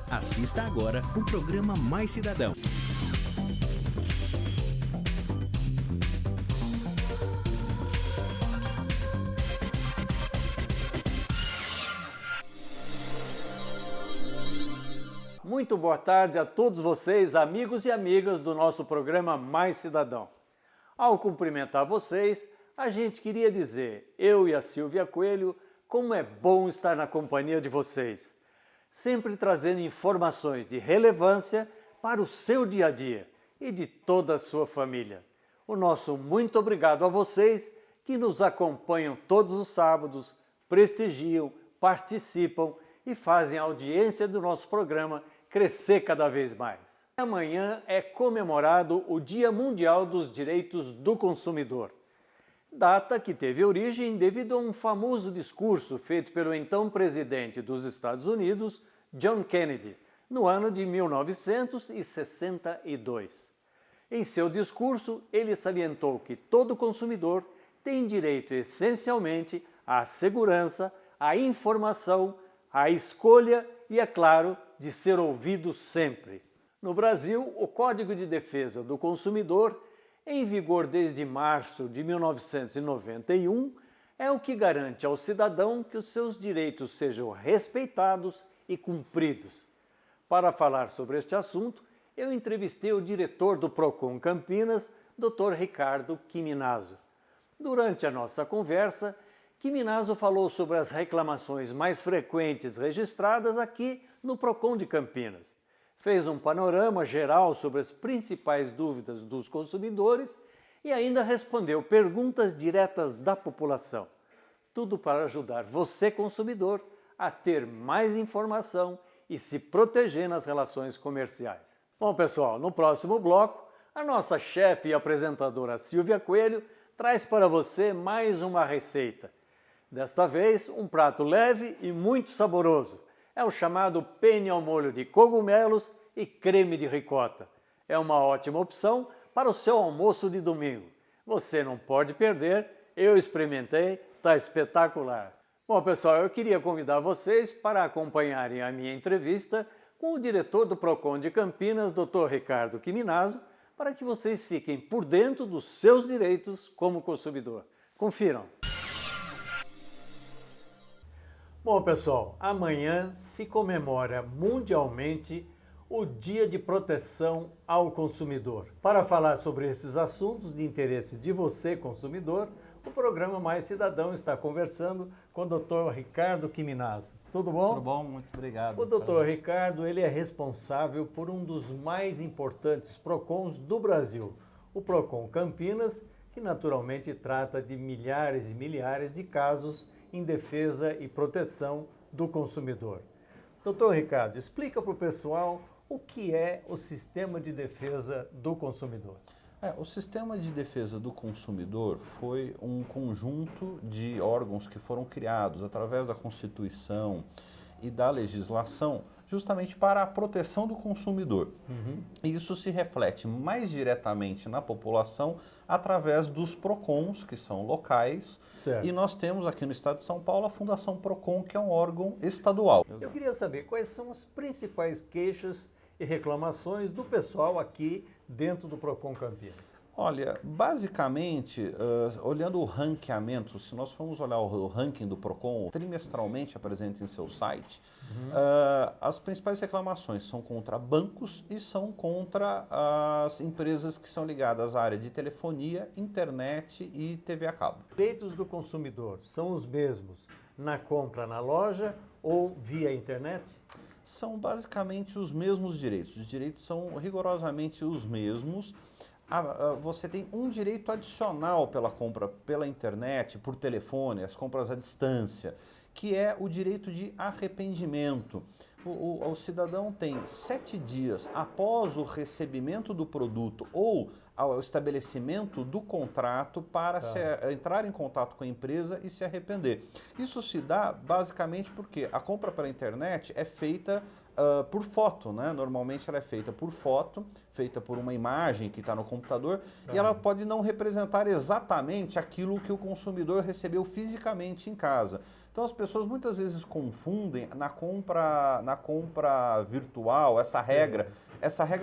Assista agora o programa Mais Cidadão. Muito boa tarde a todos vocês, amigos e amigas do nosso programa Mais Cidadão. Ao cumprimentar vocês, a gente queria dizer, eu e a Silvia Coelho, como é bom estar na companhia de vocês, sempre trazendo informações de relevância para o seu dia a dia e de toda a sua família. O nosso muito obrigado a vocês que nos acompanham todos os sábados, prestigiam, participam e fazem a audiência do nosso programa crescer cada vez mais. Amanhã é comemorado o Dia Mundial dos Direitos do Consumidor, data que teve origem devido a um famoso discurso feito pelo então presidente dos Estados Unidos, John Kennedy, no ano de 1962. Em seu discurso, ele salientou que todo consumidor tem direito essencialmente à segurança, à informação, à escolha e, é claro, de ser ouvido sempre. No Brasil, o Código de Defesa do Consumidor, em vigor desde março de 1991, é o que garante ao cidadão que os seus direitos sejam respeitados e cumpridos. Para falar sobre este assunto, eu entrevistei o diretor do Procon Campinas, Dr. Ricardo Quiminazo. Durante a nossa conversa, Quiminazo falou sobre as reclamações mais frequentes registradas aqui no Procon de Campinas. Fez um panorama geral sobre as principais dúvidas dos consumidores e ainda respondeu perguntas diretas da população. Tudo para ajudar você, consumidor, a ter mais informação e se proteger nas relações comerciais. Bom, pessoal, no próximo bloco, a nossa chefe e apresentadora Silvia Coelho traz para você mais uma receita. Desta vez, um prato leve e muito saboroso. É o chamado penne ao molho de cogumelos e creme de ricota. É uma ótima opção para o seu almoço de domingo. Você não pode perder, eu experimentei, está espetacular. Bom, pessoal, eu queria convidar vocês para acompanharem a minha entrevista com o diretor do Procon de Campinas, Dr. Ricardo Quiminazo, para que vocês fiquem por dentro dos seus direitos como consumidor. Confiram! Bom, pessoal, amanhã se comemora mundialmente o Dia de Proteção ao Consumidor. Para falar sobre esses assuntos de interesse de você, consumidor, o programa Mais Cidadão está conversando com o Dr. Ricardo Quiminazo. Tudo bom? Tudo bom, muito obrigado. O Dr. Ricardo, ele é responsável por um dos mais importantes PROCONs do Brasil, o Procon Campinas, que naturalmente trata de milhares e milhares de casos em defesa e proteção do consumidor. Doutor Ricardo, explica para o pessoal o que é o Sistema de Defesa do Consumidor. O Sistema de Defesa do Consumidor foi um conjunto de órgãos que foram criados através da Constituição e da legislação justamente para a proteção do consumidor. E isso se reflete mais diretamente na população através dos PROCONs, que são locais, Certo. E nós temos aqui no estado de São Paulo a Fundação PROCON, que é um órgão estadual. Eu queria saber quais são as principais queixas e reclamações do pessoal aqui dentro do Procon Campinas. Olha, basicamente, olhando o ranqueamento, se nós formos olhar o ranking do Procon, trimestralmente apresenta em seu site, as principais reclamações são contra bancos e são contra as empresas que são ligadas à área de telefonia, internet e TV a cabo. Os direitos do consumidor são os mesmos na compra na loja ou via internet? São basicamente os mesmos direitos. Os direitos são rigorosamente os mesmos. Você tem um direito adicional pela compra pela internet, por telefone, as compras à distância, que é o direito de arrependimento. O cidadão tem 7 dias após o recebimento do produto ou ao estabelecimento do contrato para entrar em contato com a empresa e se arrepender. Isso se dá basicamente porque a compra pela internet é feita por foto, né? Normalmente ela é feita por foto, feita por uma imagem que está no computador, e ela pode não representar exatamente aquilo que o consumidor recebeu fisicamente em casa. Então as pessoas muitas vezes confundem na compra virtual, essa regra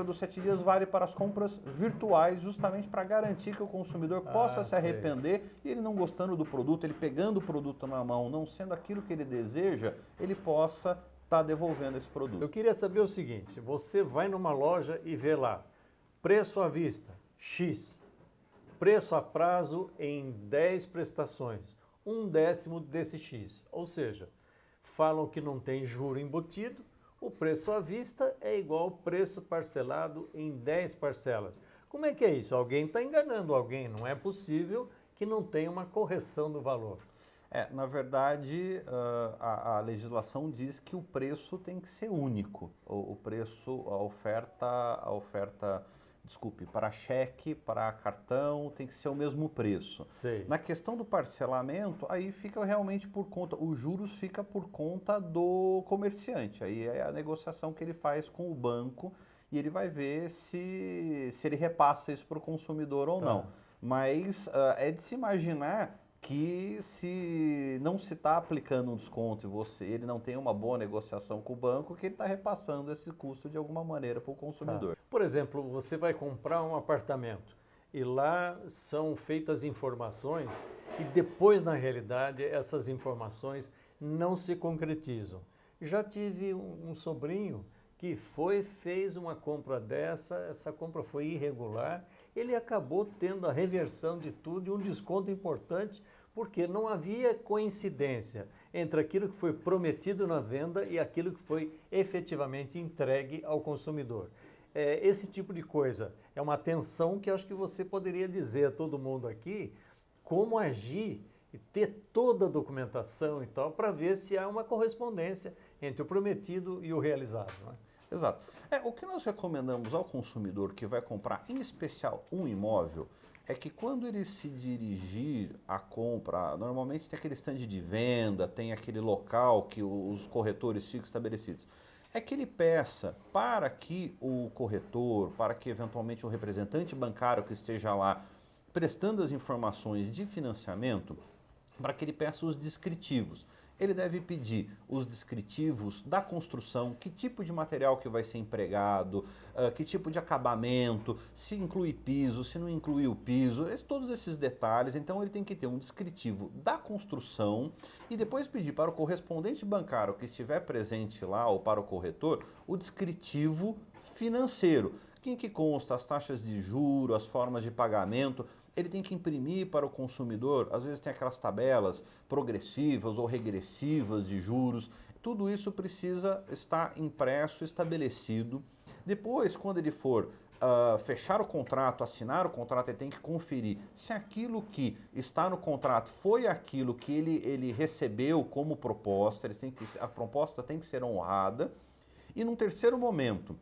dos 7 dias vale para as compras virtuais, justamente para garantir que o consumidor possa se arrepender e ele não gostando do produto, ele pegando o produto na mão, não sendo aquilo que ele deseja, ele possa estar devolvendo esse produto. Eu queria saber o seguinte, você vai numa loja e vê lá, preço à vista, X, preço a prazo em 10 prestações, 1/10 desse X, ou seja, falam que não tem juro embutido, o preço à vista é igual ao preço parcelado em 10 parcelas. Como é que é isso? Alguém está enganando alguém, não é possível que não tenha uma correção do valor. Na verdade, a legislação diz que o preço tem que ser único. O preço, a oferta, desculpe, para cheque, para cartão, tem que ser o mesmo preço. Sei. Na questão do parcelamento, aí fica realmente por conta, os juros fica por conta do comerciante. Aí é a negociação que ele faz com o banco e ele vai ver se ele repassa isso para o consumidor ou não. Mas é de se imaginar que se não se está aplicando um desconto e ele não tem uma boa negociação com o banco, que ele está repassando esse custo de alguma maneira para o consumidor. Por exemplo, você vai comprar um apartamento e lá são feitas informações e depois, na realidade, essas informações não se concretizam. Já tive um sobrinho que fez uma compra essa compra foi irregular, ele acabou tendo a reversão de tudo e um desconto importante, porque não havia coincidência entre aquilo que foi prometido na venda e aquilo que foi efetivamente entregue ao consumidor. Esse tipo de coisa é uma atenção que acho que você poderia dizer a todo mundo aqui, como agir e ter toda a documentação e tal, para ver se há uma correspondência entre o prometido e o realizado, não é? Exato. O que nós recomendamos ao consumidor que vai comprar, em especial, um imóvel, é que quando ele se dirigir à compra, normalmente tem aquele stand de venda, tem aquele local que os corretores ficam estabelecidos, é que ele peça para que o corretor, para que eventualmente o representante bancário que esteja lá prestando as informações de financiamento, para que ele peça os descritivos. Ele deve pedir os descritivos da construção, que tipo de material que vai ser empregado, que tipo de acabamento, se inclui piso, se não inclui o piso, todos esses detalhes. Então ele tem que ter um descritivo da construção e depois pedir para o correspondente bancário que estiver presente lá ou para o corretor o descritivo financeiro, em que consta as taxas de juros, as formas de pagamento. Ele tem que imprimir para o consumidor, às vezes tem aquelas tabelas progressivas ou regressivas de juros, tudo isso precisa estar impresso, estabelecido. Depois, quando ele for fechar o contrato, assinar o contrato, ele tem que conferir se aquilo que está no contrato foi aquilo que ele recebeu como proposta, a proposta tem que ser honrada. E num terceiro momento,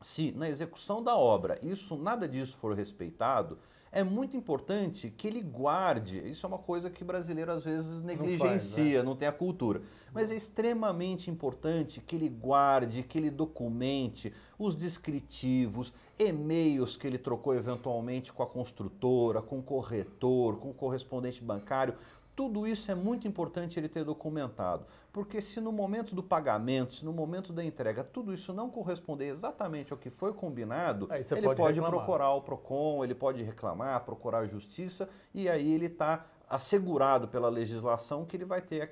se na execução da obra nada disso for respeitado, é muito importante que ele guarde, isso é uma coisa que o brasileiro às vezes negligencia, não tem a cultura, mas é extremamente importante que ele guarde, que ele documente os descritivos, e-mails que ele trocou eventualmente com a construtora, com o corretor, com o correspondente bancário. Tudo isso é muito importante ele ter documentado, porque se no momento do pagamento, se no momento da entrega, tudo isso não corresponder exatamente ao que foi combinado, ele pode procurar o PROCON, ele pode reclamar, procurar a justiça, e aí ele está assegurado pela legislação que ele vai ter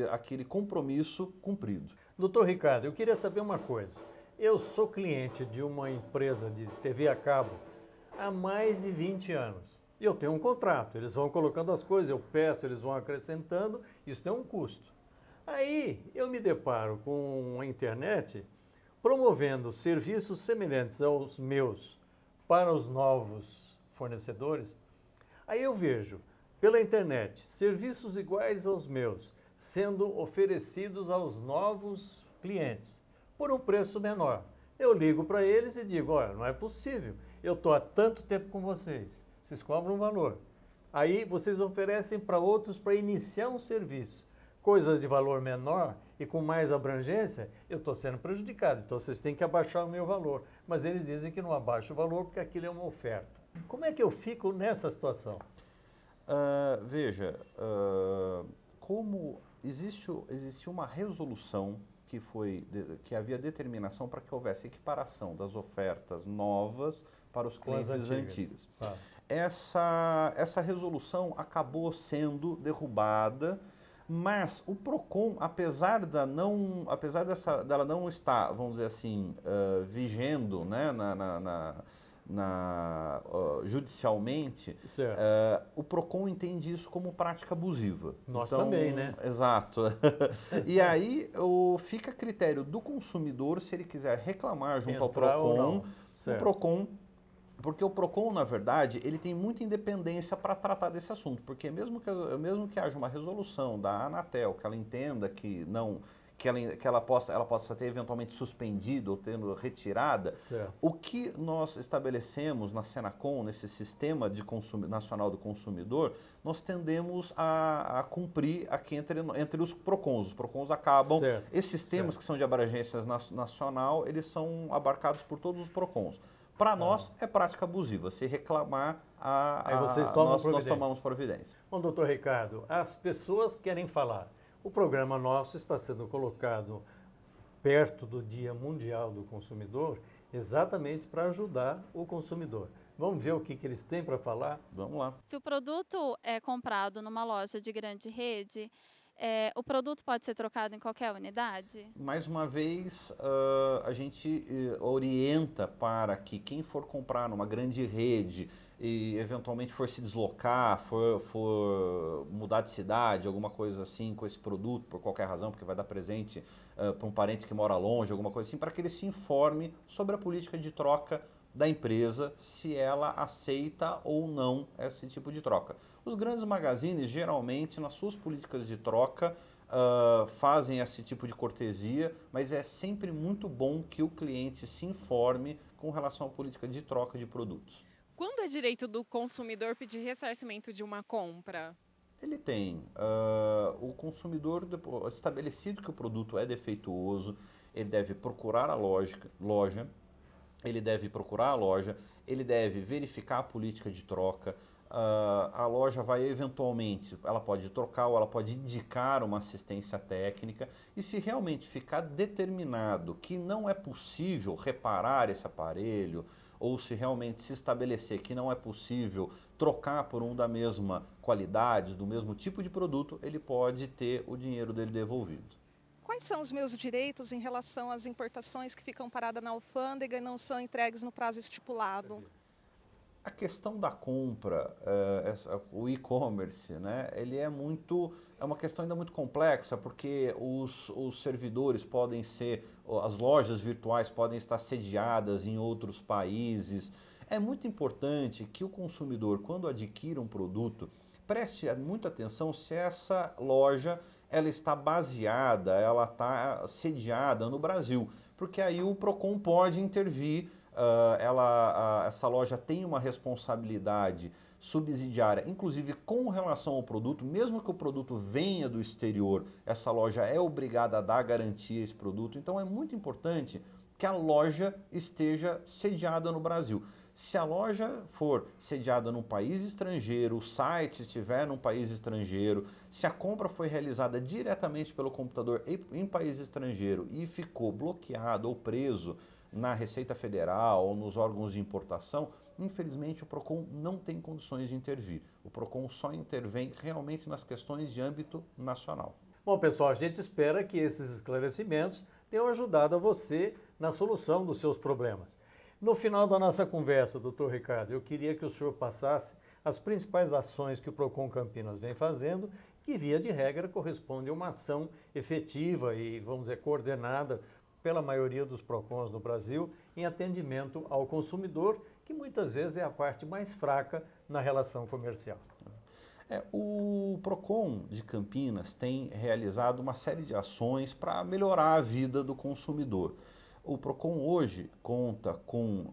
aquele compromisso cumprido. Doutor Ricardo, eu queria saber uma coisa. Eu sou cliente de uma empresa de TV a cabo há mais de 20 anos. Eu tenho um contrato, eles vão colocando as coisas, eu peço, eles vão acrescentando, isso tem um custo. Aí eu me deparo com a internet promovendo serviços semelhantes aos meus para os novos fornecedores. Aí eu vejo pela internet serviços iguais aos meus sendo oferecidos aos novos clientes por um preço menor. Eu ligo para eles e digo, olha, não é possível, eu estou há tanto tempo com vocês. Vocês cobram um valor. Aí vocês oferecem para outros para iniciar um serviço. coisas de valor menor e com mais abrangência, eu estou sendo prejudicado. Então vocês têm que abaixar o meu valor. Mas eles dizem que não abaixa o valor porque aquilo é uma oferta. Como é que eu fico nessa situação? Veja, como existe uma resolução que havia determinação para que houvesse equiparação das ofertas novas para os clientes antigas. Ah. Essa resolução acabou sendo derrubada, mas o PROCON, apesar dela não estar, vamos dizer assim, vigendo, né, judicialmente, o PROCON entende isso como prática abusiva. Nós também, né? Exato. E aí fica a critério do consumidor se ele quiser reclamar junto ao PROCON, porque o PROCON, na verdade, ele tem muita independência para tratar desse assunto, porque mesmo que haja uma resolução da Anatel, que ela entenda que não... que ela possa ter eventualmente suspendido ou tendo retirada, o que nós estabelecemos na Senacom, nesse sistema nacional do consumidor, nós tendemos a cumprir aqui entre os PROCONs. Os PROCONs acabam, esses temas que são de abrangência nacional, eles são abarcados por todos os PROCONs. Para nós, é prática abusiva. Se reclamar, nós tomamos providência. Bom, doutor Ricardo, as pessoas querem falar. O programa nosso está sendo colocado perto do Dia Mundial do Consumidor, exatamente para ajudar o consumidor. Vamos ver o que eles têm para falar? Vamos lá. Se o produto é comprado numa loja de grande rede, o produto pode ser trocado em qualquer unidade? Mais uma vez, a gente orienta para que quem for comprar numa grande rede e eventualmente for se deslocar, for mudar de cidade, alguma coisa assim com esse produto, por qualquer razão, porque vai dar presente para um parente que mora longe, alguma coisa assim, para que ele se informe sobre a política de troca da empresa, se ela aceita ou não esse tipo de troca. Os grandes magazines, geralmente, nas suas políticas de troca, fazem esse tipo de cortesia, mas é sempre muito bom que o cliente se informe com relação à política de troca de produtos. Quando é direito do consumidor pedir ressarcimento de uma compra? Ele tem. O consumidor, estabelecido que o produto é defeituoso, ele deve procurar a loja, ele deve procurar a loja, ele deve verificar a política de troca, a loja vai eventualmente, ela pode trocar ou ela pode indicar uma assistência técnica, e se realmente ficar determinado que não é possível reparar esse aparelho, ou se realmente se estabelecer que não é possível trocar por um da mesma qualidade, do mesmo tipo de produto, ele pode ter o dinheiro dele devolvido. Quais são os meus direitos em relação às importações que ficam paradas na alfândega e não são entregues no prazo estipulado? A questão da compra, o e-commerce, né, ele é uma questão ainda muito complexa, porque os servidores podem ser, as lojas virtuais podem estar sediadas em outros países. É muito importante que o consumidor, quando adquira um produto, preste muita atenção se essa loja ela está baseada, ela está sediada no Brasil, porque aí o PROCON pode intervir. Essa loja tem uma responsabilidade subsidiária, inclusive com relação ao produto, mesmo que o produto venha do exterior, essa loja é obrigada a dar garantia a esse produto. Então é muito importante que a loja esteja sediada no Brasil. Se a loja for sediada num país estrangeiro, o site estiver num país estrangeiro, se a compra foi realizada diretamente pelo computador em país estrangeiro e ficou bloqueado ou preso na Receita Federal ou nos órgãos de importação, infelizmente o PROCON não tem condições de intervir. O PROCON só intervém realmente nas questões de âmbito nacional. Bom, pessoal, a gente espera que esses esclarecimentos tenham ajudado a você na solução dos seus problemas. No final da nossa conversa, doutor Ricardo, eu queria que o senhor passasse as principais ações que o PROCON Campinas vem fazendo, que via de regra corresponde a uma ação efetiva e, vamos dizer, coordenada pela maioria dos PROCONs no Brasil em atendimento ao consumidor, que muitas vezes é a parte mais fraca na relação comercial. O PROCON de Campinas tem realizado uma série de ações para melhorar a vida do consumidor. O PROCON hoje conta com,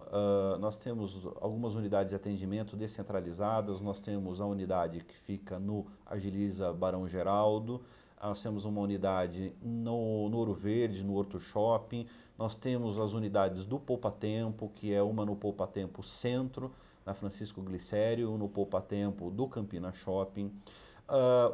nós temos algumas unidades de atendimento descentralizadas, nós temos a unidade que fica no Agiliza Barão Geraldo, nós temos uma unidade no Ouro Verde, no Horto Shopping, nós temos as unidades do Poupa Tempo, que é uma no Poupa Tempo Centro, na Francisco Glicério, no Poupa Tempo do Campina Shopping.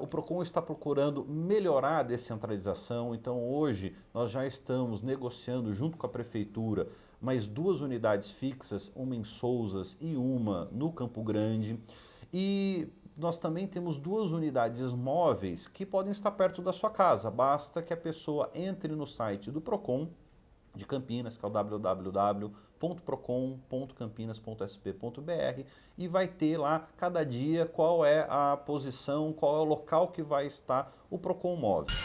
O PROCON está procurando melhorar a descentralização, então hoje nós já estamos negociando junto com a Prefeitura mais 2 unidades fixas, uma em Sousas e uma no Campo Grande. E nós também temos 2 unidades móveis que podem estar perto da sua casa, basta que a pessoa entre no site do PROCON de Campinas, que é o www.procon.campinas.sp.br, e vai ter lá cada dia qual é a posição, qual é o local que vai estar o PROCON móvel.